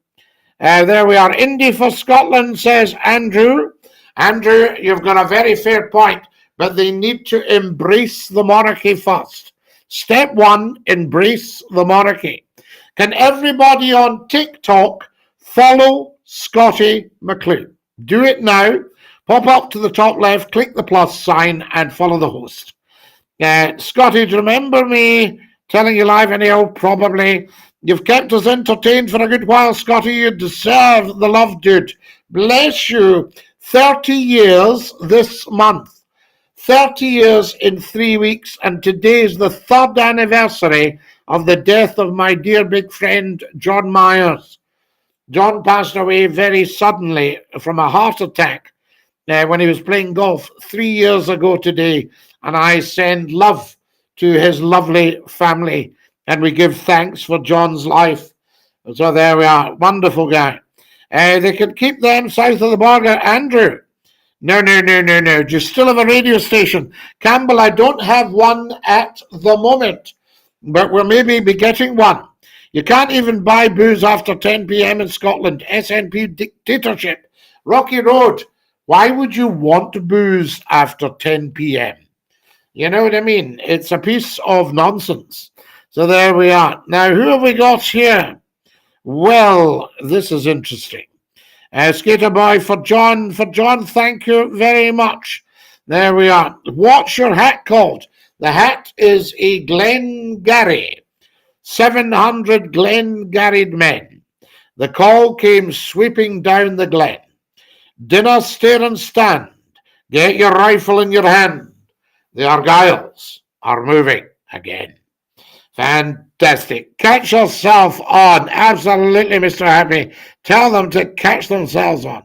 There we are. Indy for Scotland, says Andrew. Andrew, you've got a very fair point, but they need to embrace the monarchy first. Step one, embrace the monarchy. Can everybody on TikTok follow Scottie McCLUE? Do it now. Pop up to the top left, click the plus sign, and follow the host. Scottie, do you remember me telling you live anyhow? Probably. You've kept us entertained for a good while, Scottie. You deserve the love, dude. Bless you. 30 years this month. 30 years in 3 weeks, and today is the 3rd anniversary of the death of my dear big friend, John Myers. John passed away very suddenly from a heart attack when he was playing golf 3 years ago today, and I send love to his lovely family, and we give thanks for John's life. So there we are. Wonderful guy. They can keep them south of the border. Andrew. No. Do you still have a radio station? Campbell, I don't have one at the moment, but we'll maybe be getting one. You can't even buy booze after 10 p.m. in Scotland. SNP dictatorship. Rocky Road. Why would you want booze after 10 p.m.? You know what I mean? It's a piece of nonsense. So there we are. Now, who have we got here? Well, this is interesting. Skater Boy for John. For John, thank you very much. There we are. What's your hat called? The hat is a Glengarry. 700 Glengarried men. The call came sweeping down the glen. Dinner, stare and stand. Get your rifle in your hand. The Argylls are moving again. Fantastic. Catch yourself on. Absolutely, Mr. Happy. Tell them to catch themselves on.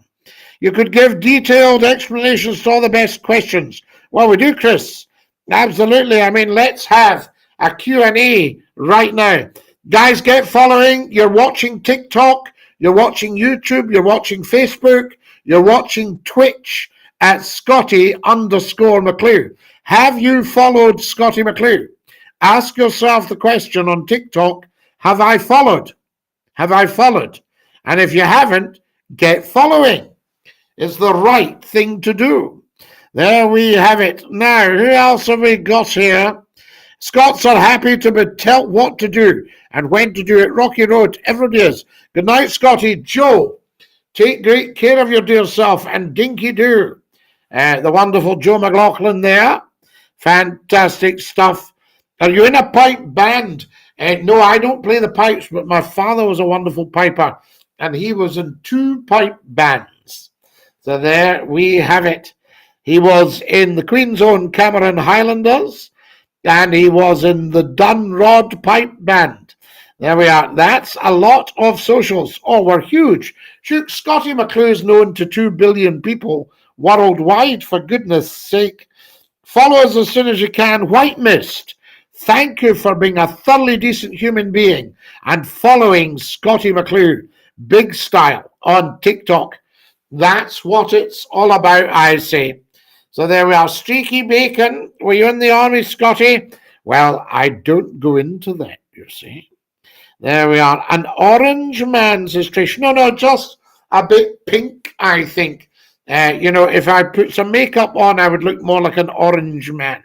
You could give detailed explanations to all the best questions. Well, we do, Chris. Absolutely. I mean, let's have a Q&A right now. Guys, get following. You're watching TikTok. You're watching YouTube. You're watching Facebook. You're watching Twitch at Scottie_McCLUE. Have you followed Scottie McCLUE? Ask yourself the question on TikTok, have I followed? Have I followed? And if you haven't, get following. It's the right thing to do. There we have it. Now, who else have we got here? Scots are happy to be told what to do and when to do it. Rocky Road, everybody is. Good night, Scottie. Joe, take great care of your dear self, and dinky do. The wonderful Joe McLaughlin there. Fantastic stuff. Are you in a pipe band? No, I don't play the pipes, but my father was a wonderful piper, and he was in 2 pipe bands. So there we have it. He was in the Queen's Own Cameron Highlanders, and he was in the Dunrod Pipe Band. There we are. That's a lot of socials. Oh, we're huge. Shoot, Scottie McCLUE is known to 2 billion people worldwide, for goodness sake. Follow us as soon as you can. White Mist, thank you for being a thoroughly decent human being and following Scottie McCLUE, big style, on TikTok. That's what it's all about, I say. So there we are. Streaky Bacon, were you in the army, Scottie? Well, I don't go into that, you see. There we are. An orange man, says Trish. No, just a bit pink, I think. If I put some makeup on, I would look more like an orange man.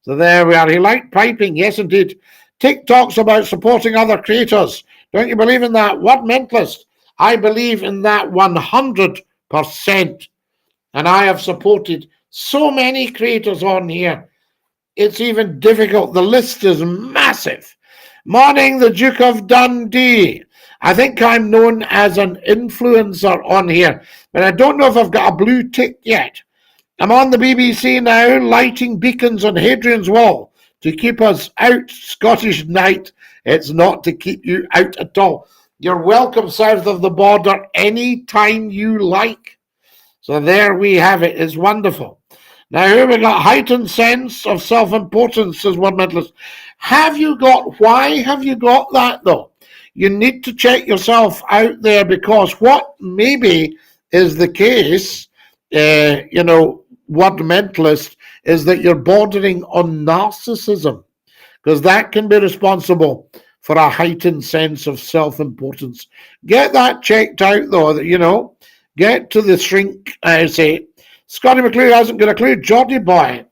So there we are. He liked piping. Yes, indeed. TikTok's about supporting other creators. Don't you believe in that? What mentalist? I believe in that 100%. And I have supported so many creators on here. it's even difficult. The list is massive. Morning, the Duke of Dundee. I think I'm known as an influencer on here, but I don't know if I've got a blue tick yet. I'm on the BBC now, lighting beacons on Hadrian's Wall to keep us out. Scottish night. It's not to keep you out at all. You're welcome south of the border any time you like. So there we have it. It's wonderful. Now here we got heightened sense of self-importance, says one mentalist. Why have you got that though? You need to check yourself out there, because what maybe is the case, word mentalist, is that you're bordering on narcissism, because that can be responsible for a heightened sense of self-importance. Get that checked out though, that, get to the shrink, I say. Scottie McCLUE hasn't got a clue. Geordie boy.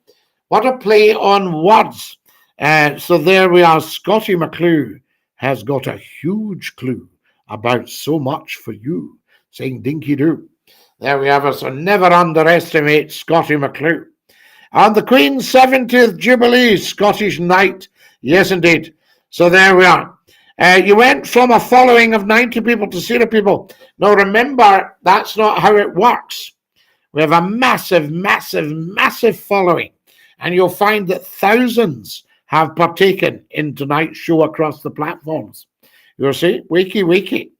What a play on words. So there we are. Scottie McCLUE has got a huge clue about so much for you, saying dinky doo. There we have it. So never underestimate Scottie McCLUE. On the Queen's 70th Jubilee, Scottish night. Yes, indeed. So there we are. You went from a following of 90 people to 0 people. Now remember, that's not how it works. We have a massive, massive, massive following. And you'll find that thousands have partaken in tonight's show across the platforms. You'll see, wiki.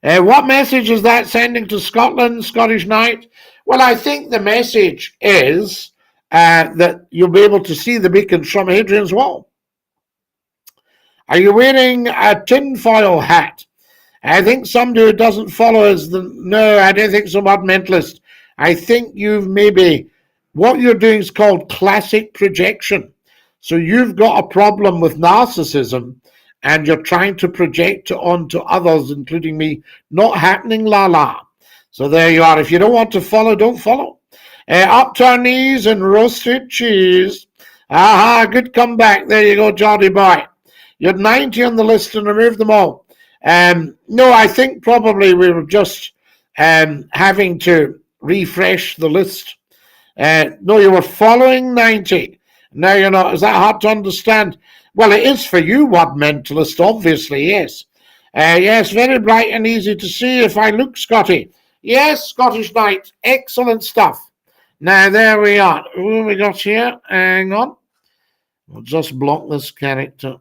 What message is that sending to Scotland, Scottish night? Well, I think the message is that you'll be able to see the beacons from Hadrian's Wall. Are you wearing a tinfoil hat? I think somebody who doesn't follow is no, I don't think so, Mud Mentalist. I think what you're doing is called classic projection. So you've got a problem with narcissism and you're trying to project it onto others, including me. Not happening, la. So there you are. If you don't want to follow, don't follow. Up to our knees and roasted cheese. Aha, good comeback. There you go, Geordie boy. You had 90 on the list and removed them all. No, I think probably we were just having to refresh the list. No, you were following 90. Now you're not. Is that hard to understand? Well, it is for you, word mentalist, obviously, yes. Yes, very bright and easy to see if I look Scotty. Yes, Scottish night. Excellent stuff. Now, there we are. Who have we got here? Hang on. We'll just block this character.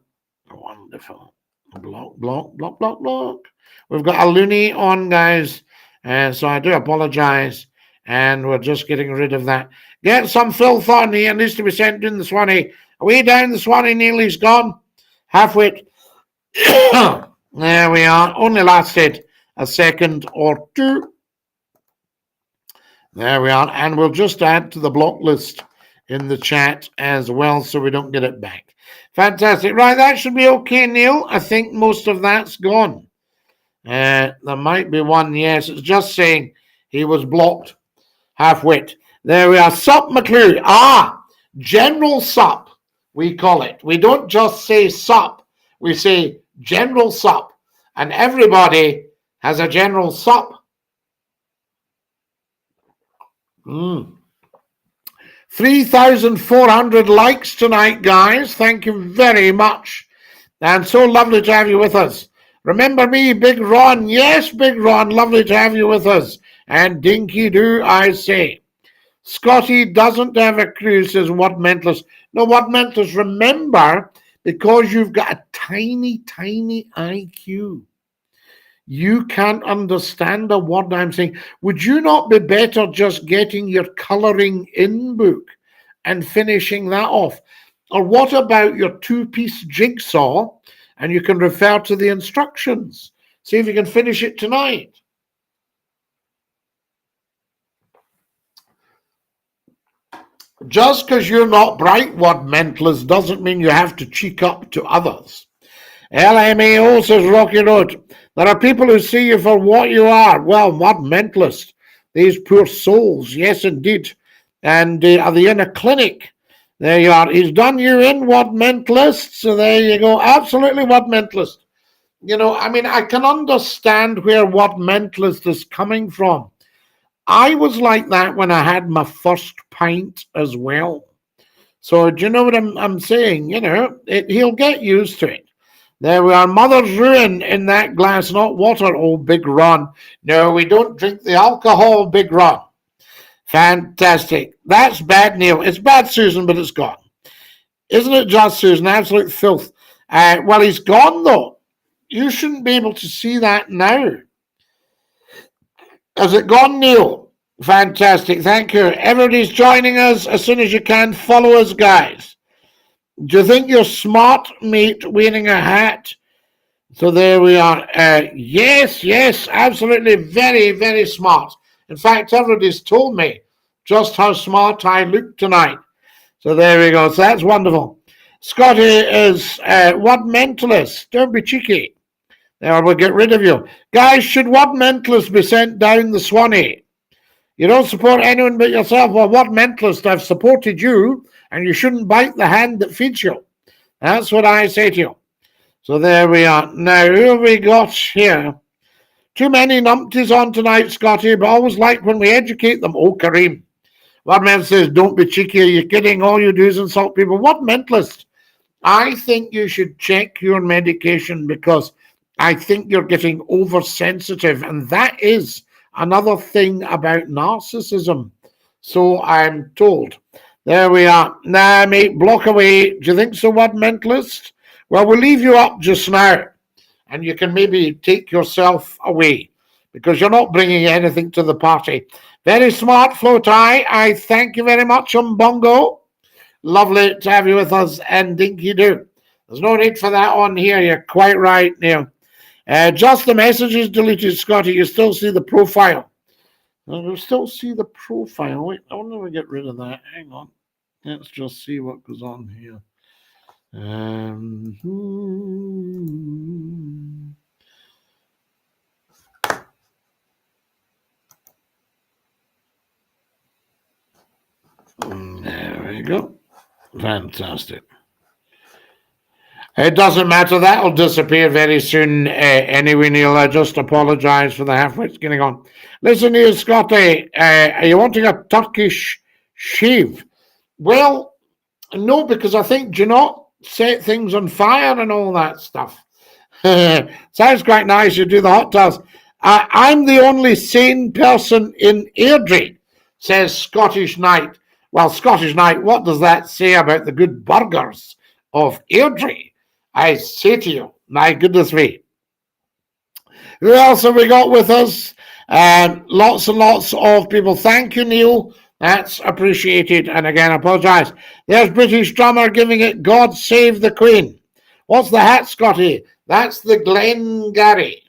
Wonderful. Block. We've got a loony on, guys. So I do apologise. And we're just getting rid of that. Get some filth on here. Needs to be sent in the Swanee. Way down the Swanee, nearly's gone. Halfway. There we are. Only lasted a second or two. There we are. And we'll just add to the block list in the chat as well so we don't get it back. Fantastic. Right, that should be okay, Neil. I think most of that's gone. There might be one. Yes, it's just saying he was blocked. Half-wit. There we are. Sup, McCLUE. General Sup, we call it. We don't just say Sup. We say General Sup. And everybody has a General Sup. 3,400 likes tonight, guys. Thank you very much. And so lovely to have you with us. Remember me, Big Ron. Yes, Big Ron. Lovely to have you with us. And dinky do, I say. Scotty doesn't have a clue, says Word Mentalist. No, Word Mentalist, remember, because you've got a tiny, tiny IQ, you can't understand a word I'm saying. Would you not be better just getting your colouring in book and finishing that off? Or what about your two-piece jigsaw and you can refer to the instructions? See if you can finish it tonight. Just because you're not bright, Word Mentalist, doesn't mean you have to cheek up to others. LMAO, says Rocky Road. There are people who see you for what you are. Well, Word Mentalist, these poor souls, yes, indeed. And are they in a clinic? There you are. He's done you in, Word Mentalist. So there you go. Absolutely, Word Mentalist. I can understand where Word Mentalist is coming from. I was like that when I had my first pint as well. So do you know what I'm saying? You know, he'll get used to it. There we are, mother's ruin in that glass, not water. Oh, Big Ron. No, we don't drink the alcohol, Big Ron. Fantastic. That's bad, Neil. It's bad, Susan, but it's gone. Isn't it just, Susan? Absolute filth. Well, he's gone, though. You shouldn't be able to see that now. Has it gone, Neil? Fantastic. Thank you. Everybody's joining us as soon as you can. Follow us, guys. Do you think you're smart, mate, wearing a hat? So there we are. Yes, absolutely. Very, very smart. In fact, everybody's told me just how smart I look tonight. So there we go. So that's wonderful. Scottie is what mentalist? Don't be cheeky. There, we'll get rid of you. Guys, should what mentalist be sent down the Swanee? You don't support anyone but yourself. Well, what mentalist? I've supported you, and you shouldn't bite the hand that feeds you. That's what I say to you. So there we are. Now, who have we got here? Too many numpties on tonight, Scottie, but always like when we educate them. Oh, Kareem. What man says, don't be cheeky. Are you kidding? All you do is insult people. What mentalist? I think you should check your medication because I think you're getting oversensitive. And that is another thing about narcissism. So I'm told. There we are. Nah, mate, block away. Do you think so, what mentalist? Well, we'll leave you up just now, and you can maybe take yourself away because you're not bringing anything to the party. Very smart, Floatie. I thank you very much, Bongo. Lovely to have you with us, and Dinky Doo. There's no need for that on here. You're quite right, Neil. Just the messages deleted, Scottie. You still see the profile. You still see the profile. Wait, I wonder if we get rid of that. Hang on. Let's just see what goes on here. There we go. Fantastic. It doesn't matter. That'll disappear very soon anyway, Neil. I just apologise for the half-wits getting on. Listen here, Scottie. Are you wanting a Turkish shave? Well, no, because I think, do you not set things on fire and all that stuff? Sounds quite nice. You do the hot tubs. I'm the only sane person in Airdrie, says Scottish Knight. Well, Scottish Knight, what does that say about the good burgers of Airdrie? I say to you, my goodness me. Who else have we got with us? Lots and lots of people. Thank you, Neil. That's appreciated. And again, I apologise. There's British drummer giving it God Save the Queen. What's the hat, Scottie? That's the Glengarry.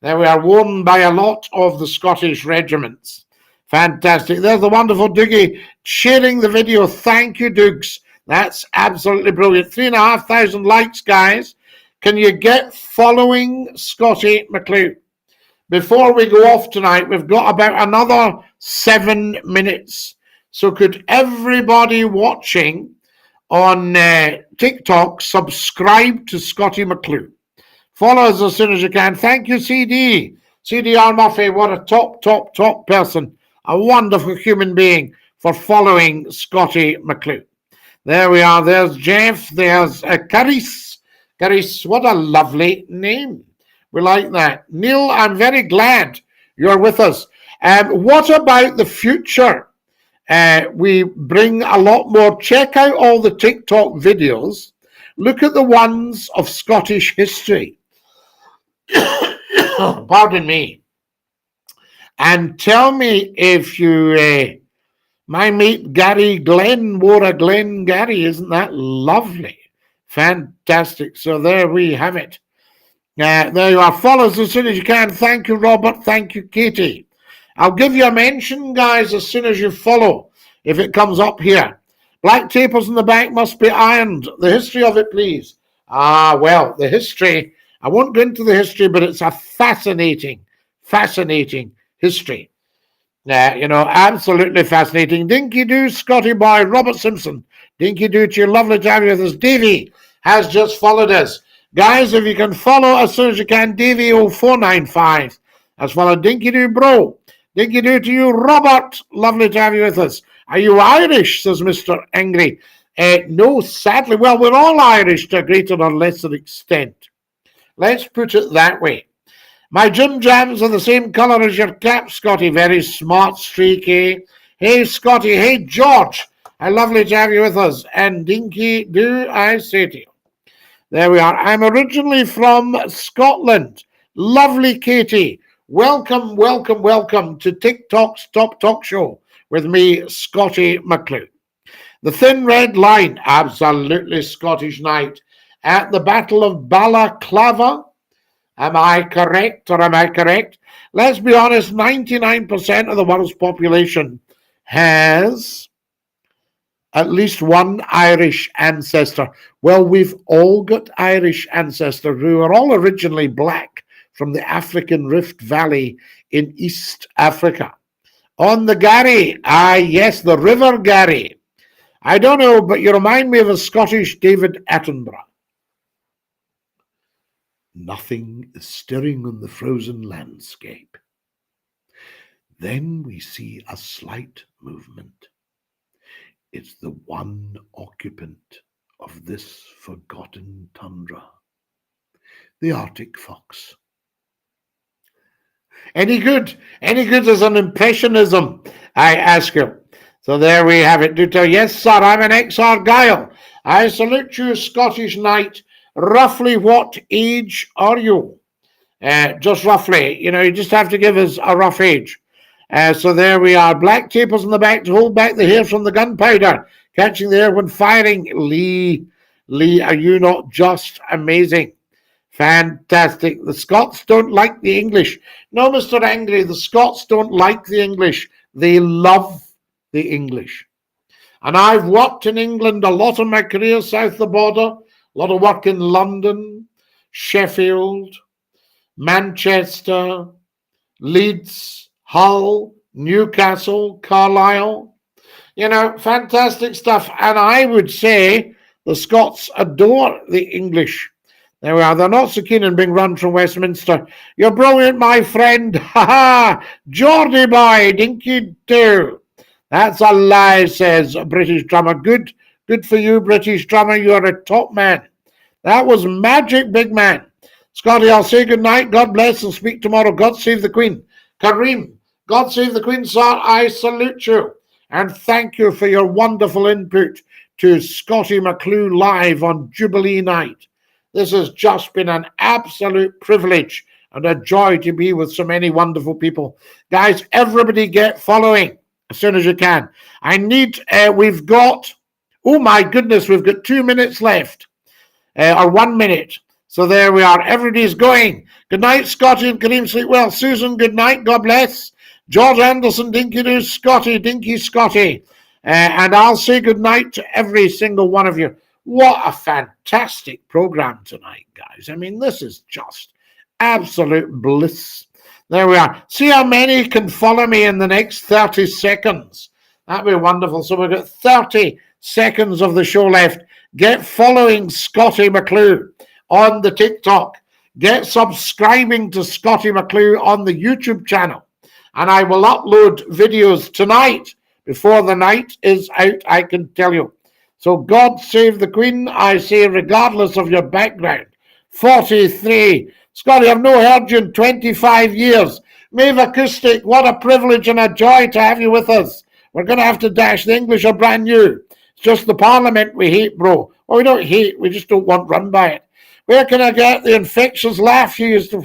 There we are, worn by a lot of the Scottish regiments. Fantastic. There's the wonderful Dougie sharing the video. Thank you, Dougs. That's absolutely brilliant. 3,500 likes, guys. Can you get following Scottie McCLUE? Before we go off tonight, we've got about another 7 minutes. So could everybody watching on TikTok subscribe to Scottie McCLUE? Follow us as soon as you can. Thank you, CD. CDR Murphy, what a top person. A wonderful human being for following Scottie McCLUE. There we are. There's Jeff. There's Caris. Caris, what a lovely name. We like that. Neil, I'm very glad you're with us. What about the future? We bring a lot more. Check out all the TikTok videos. Look at the ones of Scottish history. Pardon me. And tell me if you... my mate Gary Glenn wore a Glengarry. Isn't that lovely? Fantastic. So there we have it. There you are. Follow us as soon as you can. Thank you, Robert. Thank you, Katie. I'll give you a mention, guys, as soon as you follow, if it comes up here. Black tapers in the back must be ironed. The history of it, please. Well, the history, I won't go into the history, but it's a fascinating history. Absolutely fascinating. Dinky Doo, Scottie Boy, Robert Simpson. Dinky Doo to you. Lovely to have you with us. Davey has just followed us. Guys, if you can follow as soon as you can, Davey0495 has followed. Dinky Doo, bro. Dinky Doo to you, Robert. Lovely to have you with us. Are you Irish, says Mr. Angry. No, sadly. Well, we're all Irish to a greater or lesser extent. Let's put it that way. My Jim Jams are the same colour as your cap, Scottie. Very smart streak, eh? Hey, Scottie. Hey, George. How lovely to have you with us. And Dinky, do I say to you. There we are. I'm originally from Scotland. Lovely Katie. Welcome, welcome, welcome to TikTok's Top Talk Show with me, Scottie McCLUE. The Thin Red Line, absolutely Scottish night. At the Battle of Balaclava, am I correct or am I correct? Let's be honest, 99% of the world's population has at least one Irish ancestor. Well, we've all got Irish ancestors who are all originally black from the African Rift Valley in East Africa. On the Garry, yes, the River Garry. I don't know, but you remind me of a Scottish David Attenborough. Nothing is stirring on the frozen landscape. Then we see a slight movement. It's the one occupant of this forgotten tundra, the Arctic fox. Any good? Any good as an impressionism, I ask you. So there we have it. Do tell, yes, sir, I'm an ex-Argyll. I salute you, Scottish knight. Roughly what age are you? Just roughly. You know, you just have to give us a rough age. So there we are. Black tapers on the back to hold back the hair from the gunpowder. Catching the air when firing. Lee, are you not just amazing? Fantastic. The Scots don't like the English. No, Mr. Angry, the Scots don't like the English. They love the English. And I've worked in England a lot of my career south of the border. A lot of work in London, Sheffield, Manchester, Leeds, Hull, Newcastle, Carlisle. You know, fantastic stuff. And I would say the Scots adore the English. There we are. They're not so keen on being run from Westminster. You're brilliant, my friend. Ha ha. Geordie boy, dinky do. That's a lie, says a British drummer. Good for you, British drummer. You're a top man. That was magic, big man. Scottie, I'll say good night. God bless and speak tomorrow. God save the Queen. Kareem, God save the Queen, sir. I salute you. And thank you for your wonderful input to Scottie McCLUE live on Jubilee night. This has just been an absolute privilege and a joy to be with so many wonderful people. Guys, everybody get following as soon as you can. I need, we've got, oh my goodness, we've got 2 minutes left, or 1 minute. So there we are. Everybody's going. Good night, Scottie and Kareem. Sleep well. Susan, good night. God bless. George Anderson, Dinky Doo, Scottie, Dinky Scottie. And I'll say good night to every single one of you. What a fantastic program tonight, guys. I mean, this is just absolute bliss. There we are. See how many can follow me in the next 30 seconds. That'd be wonderful. So we've got 30 seconds of the show left. Get following Scottie McCLUE on the TikTok. Get subscribing to Scottie McCLUE on the YouTube channel. And I will upload videos tonight before the night is out, I can tell you. So God save the Queen, I say, regardless of your background. 43. Scottie, I've no heard you in 25 years. Maeve Acoustic, what a privilege and a joy to have you with us. We're going to have to dash. The English are brand new. It's just the Parliament we hate, bro. Well, we don't hate, we just don't want run by it. Where can I get the infectious laugh you used to...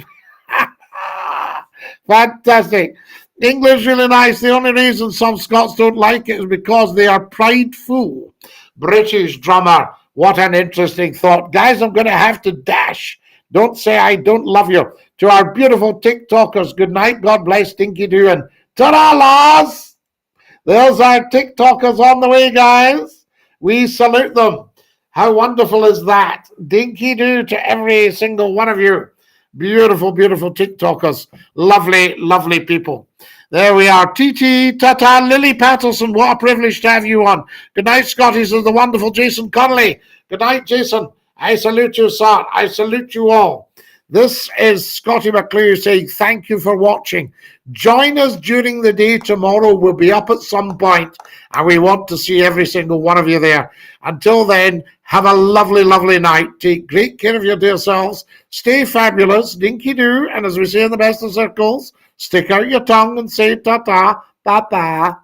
Fantastic. English really nice. The only reason some Scots don't like it is because they are prideful. British drummer. What an interesting thought. Guys, I'm going to have to dash. Don't say I don't love you. To our beautiful TikTokers, good night. God bless Dinky Doo and ta-da, laws. There's our TikTokers on the way, guys. We salute them. How wonderful is that? Dinky Doo to every single one of you. Beautiful, beautiful TikTokers. Lovely, lovely people. There we are. TT, Tata, Lily Patterson. What a privilege to have you on. Good night, Scotties, and the wonderful Jason Connolly. Good night, Jason. I salute you, sir. I salute you all. This is Scottie McCLUE saying thank you for watching. Join us during the day tomorrow. We'll be up at some point, and we want to see every single one of you there. Until then, have a lovely, lovely night. Take great care of your dear selves. Stay fabulous, dinky-doo, and as we say in the best of circles, stick out your tongue and say ta-ta, ta-ta.